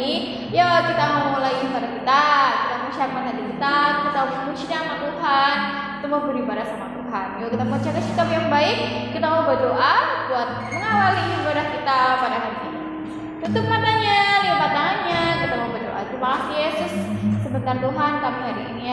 ini, yuk kita memulai ibadah kita mengucapkan hati kita memuji nama Tuhan, kita mau beribadah sama Tuhan. Yuk kita baca kitab yang baik, kita mau berdoa buat mengawali ibadah kita pada hari ini. Tutup matanya, lipat tangannya, kita mau berdoa. Terima kasih Yesus, sebentar Tuhan kami hari ini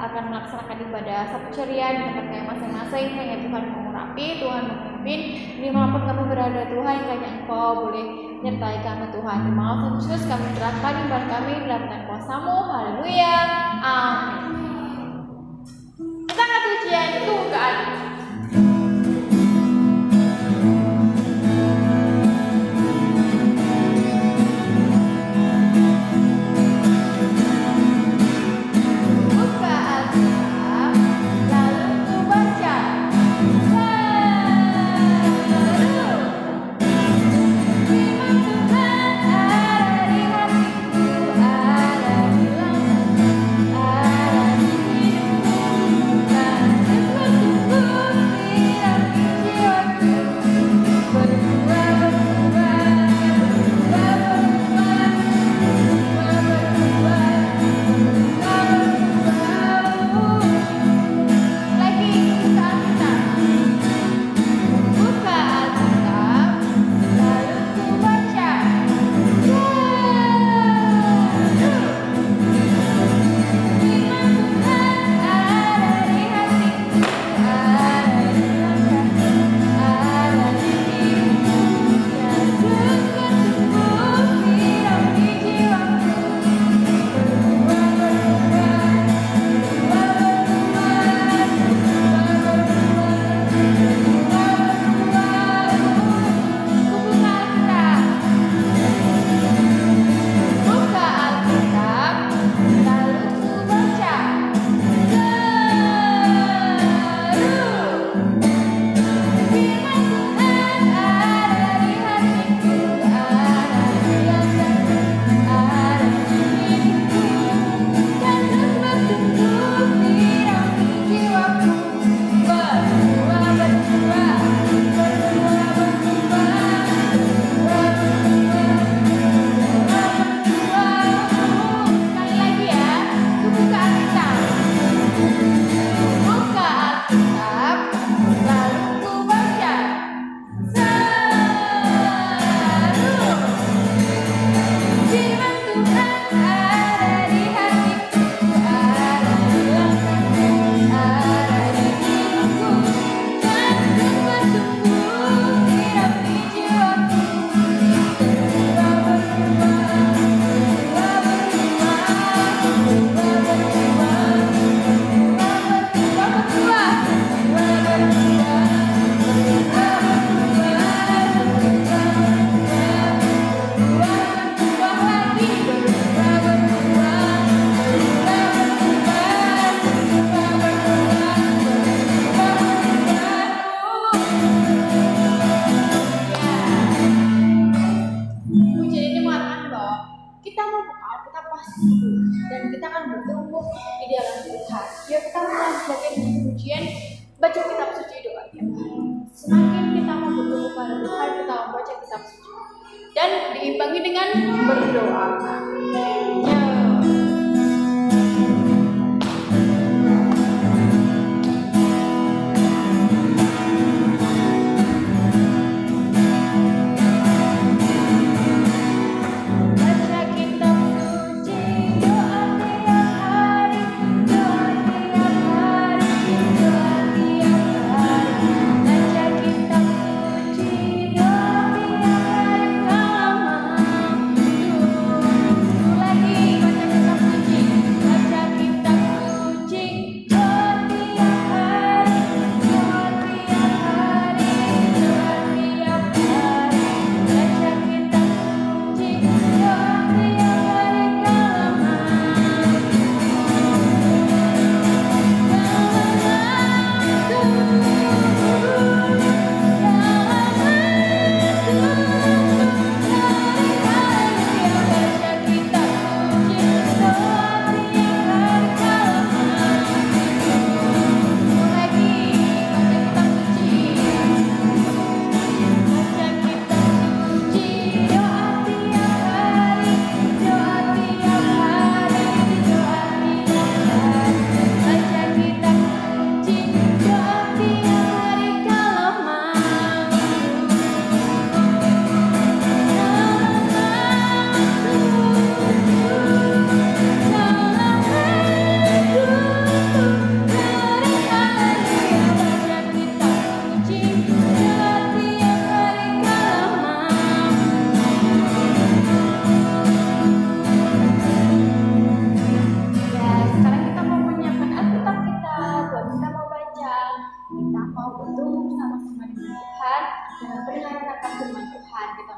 akan melaksanakan ibadah satu ceria di tempat kami masing-masing. Hanya Tuhan mengurapi, Tuhan memimpin dimanapun kami berada. Tuhan, hanya Engkau boleh menyertai kami Tuhan. Terima kasih Yesus, kami serahkan ibadah kami dalam tangan kuasa-Mu. Haleluya, amin. Kita akan ujian Tuhan. Dan kita akan bertumbuh di dalam Tuhan. Yuk kita mulai sebagai pujian, baca kitab suci, doa tiap hari. Semakin kita mau bertumbuh pada Tuhan, kita membaca kitab suci dan diimbangi dengan berdoa.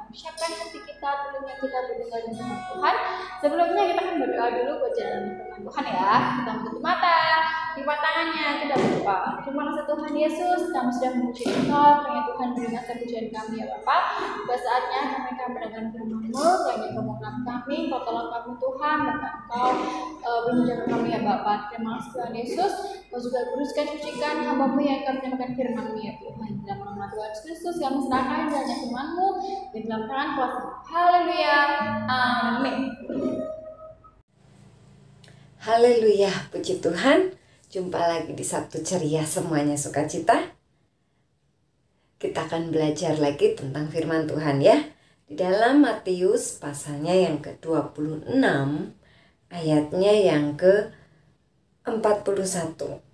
mempersiapkan hati kita, telinga kita mendengar firman Tuhan. Sebelumnya kita akan berdoa dulu buat jalan firman Tuhan ya. Kita menutup mata, lipat tangannya, kita berdoa. Terima kasih Tuhan Yesus, kami sudah memuji Engkau, kiranya Tuhan berikan pujian kami ya Bapak. Pada saatnya kami akan mendengar firman-Mu, kiranya kemuliaan kami, Kau tolong kami Tuhan, bahkan Engkau menjaga kami ya Bapak. Terima kasih Tuhan Yesus, Kau juga teruskan sucikan hamba-Mu yang akan menyampaikan firman-Mu ya Tuhan. Dalam nama Tuhan Yesus kami serahkan jalannya firman-Mu di dalam tangan kuasa. Haleluya, amin. Haleluya, puji Tuhan. Jumpa lagi di Sabtu Ceria Semuanya Sukacita. Kita akan belajar lagi tentang firman Tuhan ya. Di dalam Matius pasalnya yang ke-26, ayatnya yang ke-41.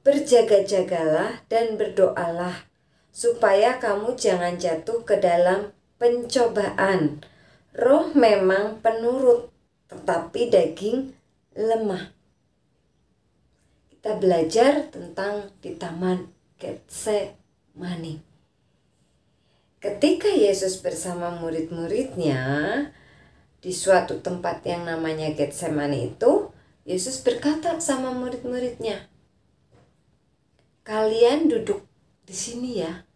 Berjaga-jagalah dan berdoalah, supaya kamu jangan jatuh ke dalam pencobaan. Roh memang penurut, tetapi daging lemah. Kita belajar tentang di Taman Getsemani. Ketika Yesus bersama murid-muridnya di suatu tempat yang namanya Getsemani itu, Yesus berkata sama murid-muridnya, kalian duduk di sini ya.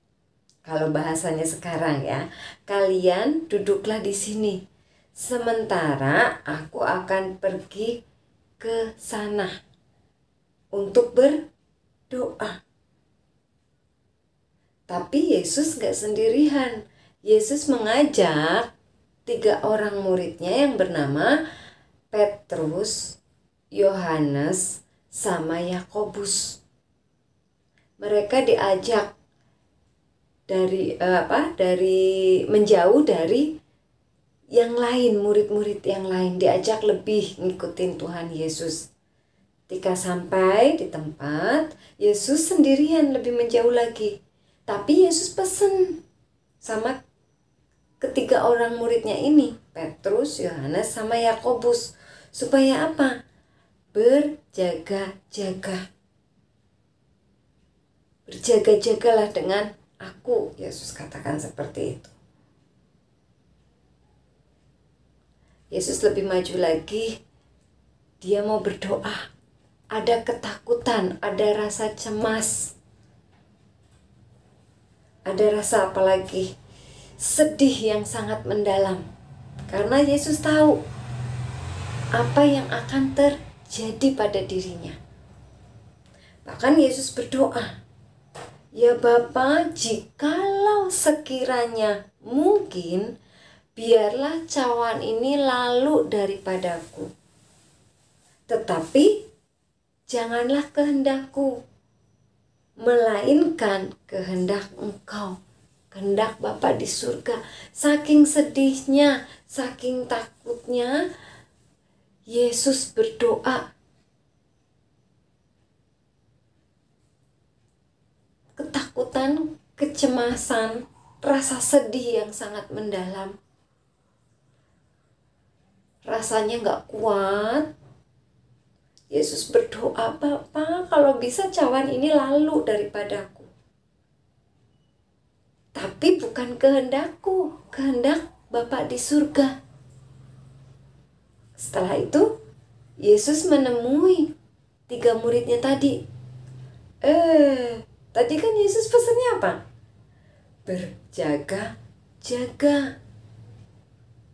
Kalau bahasanya sekarang ya, kalian duduklah di sini. Sementara aku akan pergi ke sana untuk berdoa. Tapi Yesus gak sendirian. Yesus mengajak 3 orang muridnya yang bernama Petrus, Yohanes, sama Yakobus. Mereka diajak dari menjauh dari yang lain, murid-murid yang lain, diajak lebih ngikutin Tuhan Yesus. Ketika sampai di tempat, Yesus sendirian lebih menjauh lagi. Tapi Yesus pesen sama ketiga orang muridnya ini, Petrus, Yohanes, sama Yakobus. Supaya apa? Berjaga-jaga. Berjaga-jagalah dengan aku, Yesus katakan seperti itu. Yesus lebih maju lagi. Dia mau berdoa. Ada ketakutan, ada rasa cemas. Ada rasa apalagi sedih yang sangat mendalam. Karena Yesus tahu apa yang akan terjadi pada dirinya. Bahkan Yesus berdoa, ya Bapa, jikalau sekiranya mungkin, biarlah cawan ini lalu daripadaku. Tetapi janganlah kehendakku, melainkan kehendak Engkau, kehendak Bapa di surga. Saking sedihnya, saking takutnya, Yesus berdoa. Ketakutan, kecemasan, rasa sedih yang sangat mendalam. Rasanya gak kuat. Yesus berdoa, Bapa, kalau bisa cawan ini lalu daripadaku. Tapi bukan kehendakku, kehendak Bapa di surga. Setelah itu, Yesus menemui 3 muridnya tadi. Tadi kan Yesus pesannya apa? Berjaga-jaga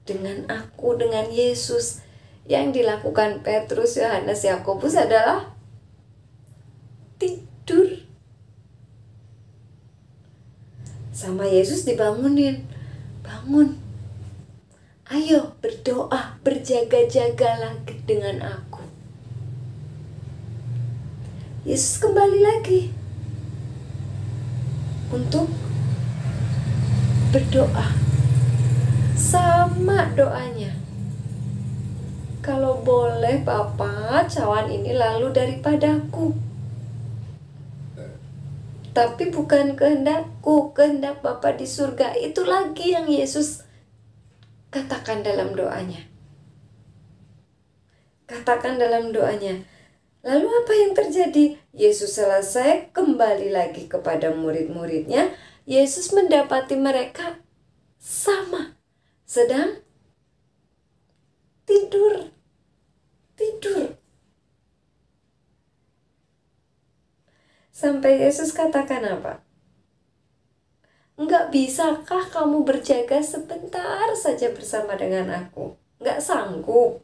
dengan aku, dengan Yesus. Yang dilakukan Petrus, Yohanes, Yakobus adalah tidur. Sama Yesus dibangunin. Bangun. Ayo berdoa, berjaga-jagalah dengan aku. Yesus kembali lagi untuk berdoa. Sama doanya. Kalau boleh Bapa, cawan ini lalu daripadaku. Tapi bukan kehendakku, kehendak Bapa di surga. Itu lagi yang Yesus katakan dalam doanya. Katakan dalam doanya. Lalu apa yang terjadi? Yesus selesai, kembali lagi kepada murid-muridnya. Yesus mendapati mereka sama. sedang tidur. Sampai Yesus katakan apa? Enggak bisakah kamu berjaga sebentar saja bersama dengan aku? Enggak sanggup.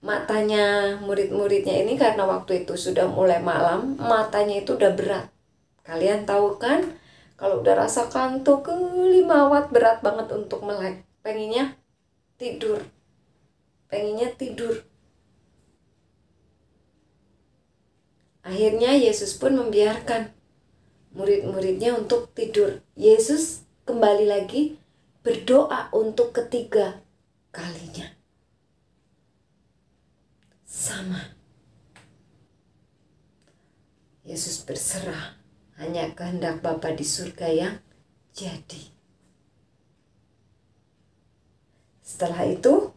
Matanya murid-muridnya ini karena waktu itu sudah mulai malam, matanya itu udah berat. Kalian tahu kan, kalau udah rasa kantuk, kelimawat, berat banget untuk melek. Pengennya tidur. Akhirnya Yesus pun membiarkan murid-muridnya untuk tidur. Yesus kembali lagi berdoa untuk ketiga kalinya. Sama. Yesus berserah, hanya kehendak Bapa di surga yang jadi. Setelah itu,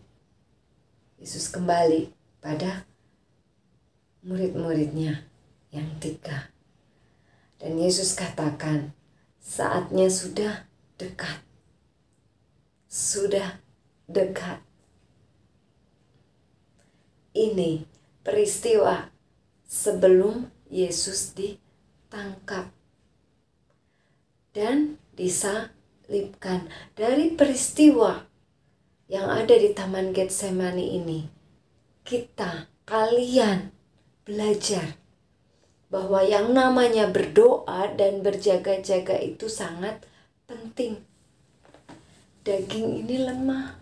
Yesus kembali pada murid-muridnya yang 3. Dan Yesus katakan, saatnya sudah dekat. Sudah dekat. Ini peristiwa sebelum Yesus ditangkap dan disalibkan. Dari peristiwa yang ada di Taman Getsemani ini, kalian belajar bahwa yang namanya berdoa dan berjaga-jaga itu sangat penting. Daging ini lemah.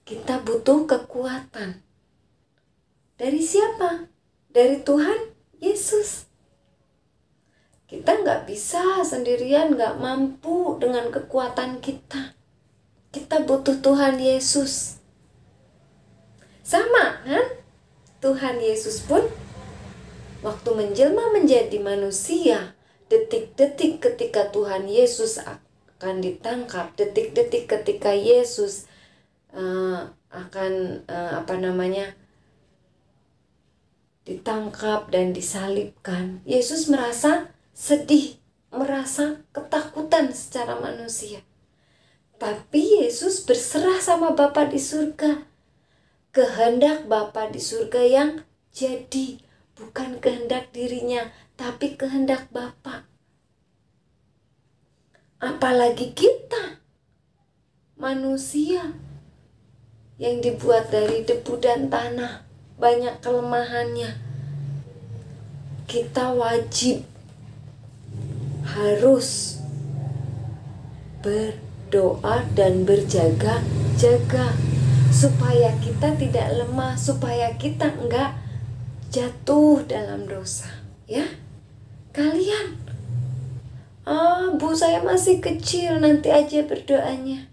Kita butuh kekuatan. Dari siapa? Dari Tuhan Yesus. Kita nggak bisa sendirian, nggak mampu dengan kekuatan kita. Kita butuh Tuhan Yesus. Sama kan? Tuhan Yesus pun waktu menjelma menjadi manusia, detik-detik ketika Tuhan Yesus akan ditangkap, detik-detik ketika Yesus ditangkap dan disalibkan, Yesus merasa sedih, merasa ketakutan secara manusia. Tapi Yesus berserah sama Bapa di surga. Kehendak Bapa di surga yang jadi, bukan kehendak dirinya, tapi kehendak Bapa. Apalagi kita, manusia yang dibuat dari debu dan tanah, banyak kelemahannya. Kita wajib harus berdoa dan berjaga-jaga supaya kita tidak lemah, supaya kita enggak jatuh dalam dosa, ya. Kalian, Bu, saya masih kecil, nanti aja berdoanya.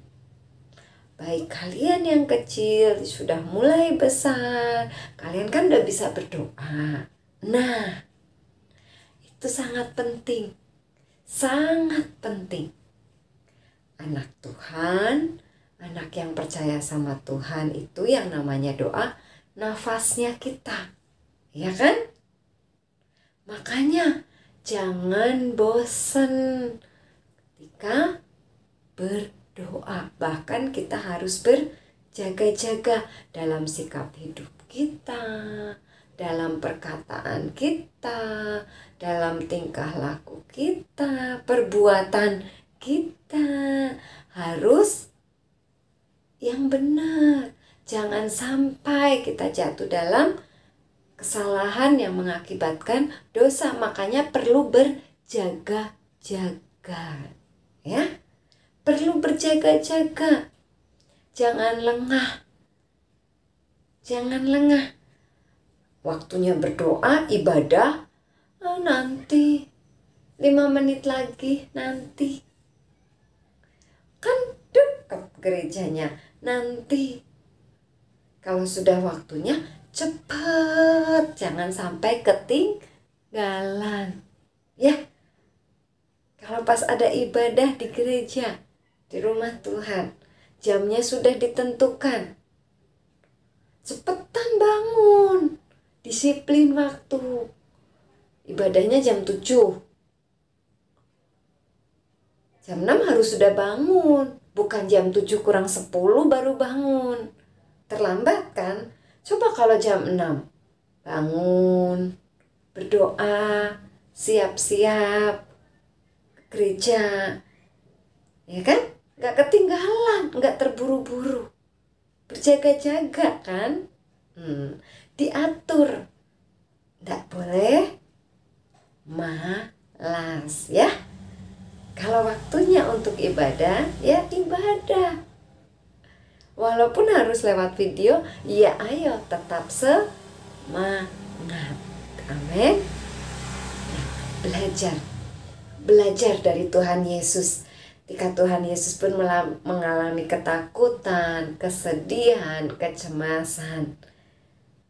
Baik, kalian yang kecil sudah mulai besar, kalian kan udah bisa berdoa. Nah, itu sangat penting. Sangat penting. Anak Tuhan, anak yang percaya sama Tuhan itu yang namanya doa, nafasnya kita. Ya kan? Makanya jangan bosan ketika berdoa. Bahkan kita harus berjaga-jaga dalam sikap hidup kita, dalam perkataan kita, dalam tingkah laku kita, perbuatan kita harus yang benar. Jangan sampai kita jatuh dalam kesalahan yang mengakibatkan dosa. Makanya perlu berjaga-jaga, ya. Perlu berjaga-jaga. Jangan lengah. Waktunya berdoa, ibadah, nanti 5 menit lagi, nanti. Kan dekat gerejanya, nanti. Kalau sudah waktunya, cepat. Jangan sampai ketinggalan. Ya. Kalau pas ada ibadah di gereja, di rumah Tuhan, jamnya sudah ditentukan. Cepetan bangun. Disiplin waktu. ibadahnya jam 7. Jam 6 harus sudah bangun, bukan jam 7 kurang 10 baru bangun. Terlambat kan? Coba kalau jam 6 bangun, berdoa, siap-siap gereja, ya kan? Gak ketinggalan, gak terburu-buru, berjaga-jaga kan? Diatur, gak boleh malas ya. Kalau waktunya untuk ibadah, ya ibadah. Walaupun harus lewat video, ya ayo tetap semangat. Amin. Belajar dari Tuhan Yesus. Ketika Tuhan Yesus pun mengalami ketakutan, kesedihan, kecemasan.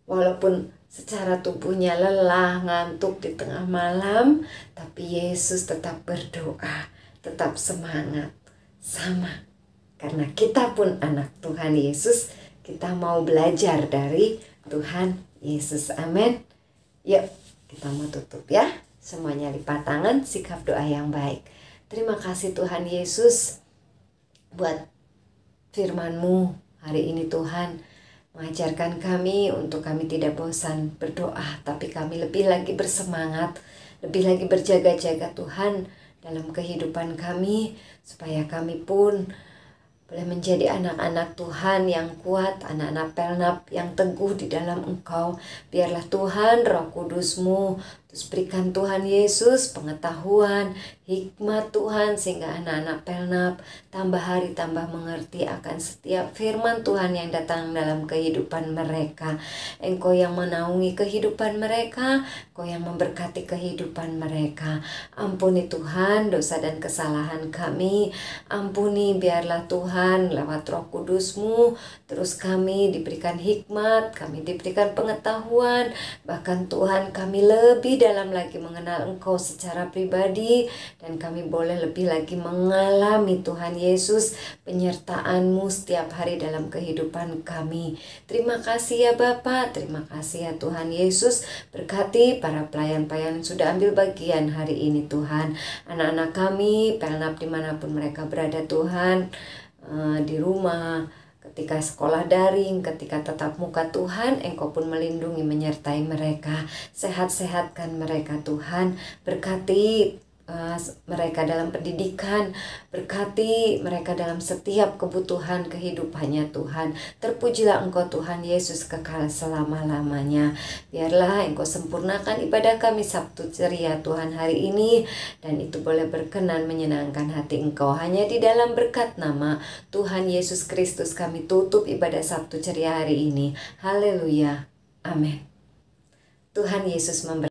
Walaupun secara tubuhnya lelah, ngantuk di tengah malam, tapi Yesus tetap berdoa, tetap semangat. Sama, karena kita pun anak Tuhan Yesus, kita mau belajar dari Tuhan Yesus. Amin. Yuk, kita mau tutup ya. Semuanya lipat tangan, sikap doa yang baik. Terima kasih Tuhan Yesus buat firman-Mu hari ini Tuhan. Mengajarkan kami untuk kami tidak bosan berdoa, tapi kami lebih lagi bersemangat, lebih lagi berjaga-jaga Tuhan dalam kehidupan kami, supaya kami pun boleh menjadi anak-anak Tuhan yang kuat, anak-anak Pelnap yang teguh di dalam Engkau. Biarlah Tuhan Roh Kudus-Mu terus berikan Tuhan Yesus pengetahuan, hikmat Tuhan, sehingga anak-anak Pelnap tambah hari tambah mengerti akan setiap firman Tuhan yang datang dalam kehidupan mereka. Engkau yang menaungi kehidupan mereka, Engkau yang memberkati kehidupan mereka. Ampuni Tuhan dosa dan kesalahan kami, ampuni biarlah Tuhan lewat Roh Kudus-Mu terus kami diberikan hikmat, kami diberikan pengetahuan, bahkan Tuhan kami lebih dalam lagi mengenal Engkau secara pribadi, dan kami boleh lebih lagi mengalami Tuhan Yesus penyertaan-Mu setiap hari dalam kehidupan kami. Terima kasih ya Bapa, terima kasih ya Tuhan Yesus. Berkati para pelayan-pelayan yang sudah ambil bagian hari ini Tuhan. Anak-anak kami Pelnap dimanapun mereka berada Tuhan, di rumah, ketika sekolah daring, ketika tatap muka Tuhan, Engkau pun melindungi menyertai mereka. Sehat-sehatkan mereka Tuhan. Berkati mereka dalam pendidikan, berkati mereka dalam setiap kebutuhan kehidupannya Tuhan. Terpujilah Engkau Tuhan Yesus kekal selama-lamanya. Biarlah Engkau sempurnakan ibadah kami Sabtu ceria Tuhan hari ini, dan itu boleh berkenan menyenangkan hati Engkau. Hanya di dalam berkat nama Tuhan Yesus Kristus kami tutup ibadah Sabtu ceria hari ini. Haleluya. Amin. Tuhan Yesus memberkati.